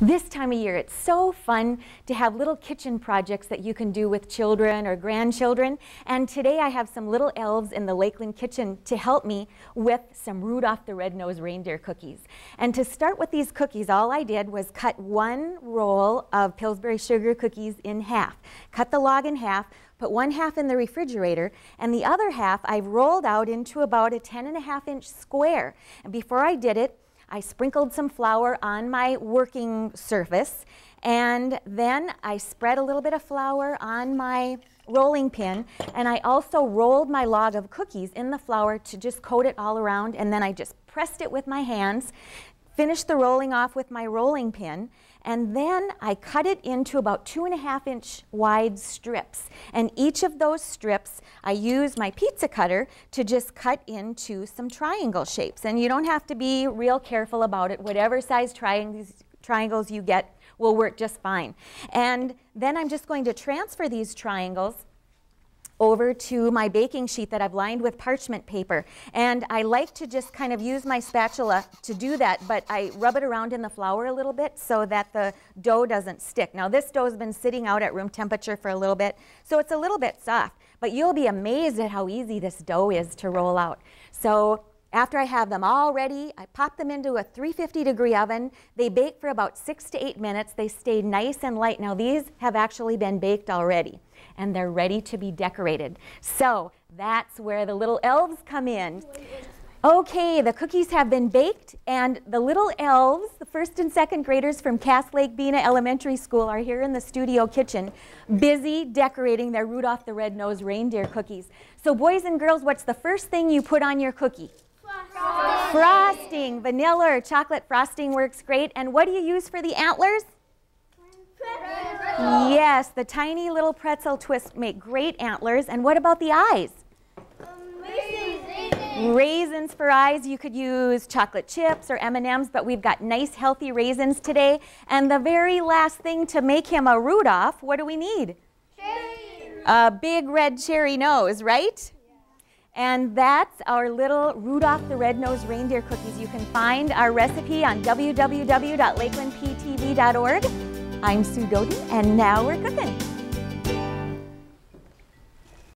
This time of year, it's so fun to have little kitchen projects that you can do with children or grandchildren. And today I have some little elves in the Lakeland kitchen to help me with some Rudolph the Red-Nosed Reindeer cookies. And to start with these cookies, all I did was cut one roll of Pillsbury sugar cookies in half. Cut the log in half, put one half in the refrigerator, and the other half I've rolled out into about a 10.5-inch square. And before I did it, I sprinkled some flour on my working surface, and then I spread a little bit of flour on my rolling pin, and I also rolled my log of cookies in the flour to just coat it all around, and then I just pressed it with my hands, finished the rolling off with my rolling pin, and then I cut it into about 2.5-inch wide strips. And each of those strips, I use my pizza cutter to just cut into some triangle shapes. And you don't have to be real careful about it. Whatever size triangles you get will work just fine. And then I'm just going to transfer these triangles over to my baking sheet that I've lined with parchment paper. And I like to just kind of use my spatula to do that, but I rub it around in the flour a little bit so that the dough doesn't stick. Now this dough has been sitting out at room temperature for a little bit, so it's a little bit soft, but you'll be amazed at how easy this dough is to roll out. So after I have them all ready, I pop them into a 350-degree oven. They bake for about 6 to 8 minutes. They stay nice and light. Now these have actually been baked already, and they're ready to be decorated. So that's where the little elves come in. Okay, the cookies have been baked, and the little elves, the first and second graders from Cass Lake Bena Elementary School, are here in the studio kitchen, busy decorating their Rudolph the Red-Nosed Reindeer cookies. So boys and girls, what's the first thing you put on your cookie? Frosting. Vanilla or chocolate frosting works great. And what do you use for the antlers? Pretzel. Yes, the tiny little pretzel twists make great antlers. And what about the eyes? Raisins. Raisins for eyes. You could use chocolate chips or M&Ms, but we've got nice healthy raisins today. And the very last thing to make him a Rudolph, what do we need? Cherries. A big red cherry nose, right? And that's our little Rudolph the Red-Nosed Reindeer cookies. You can find our recipe on www.lakelandptv.org. I'm Sue Godin, and now we're cooking.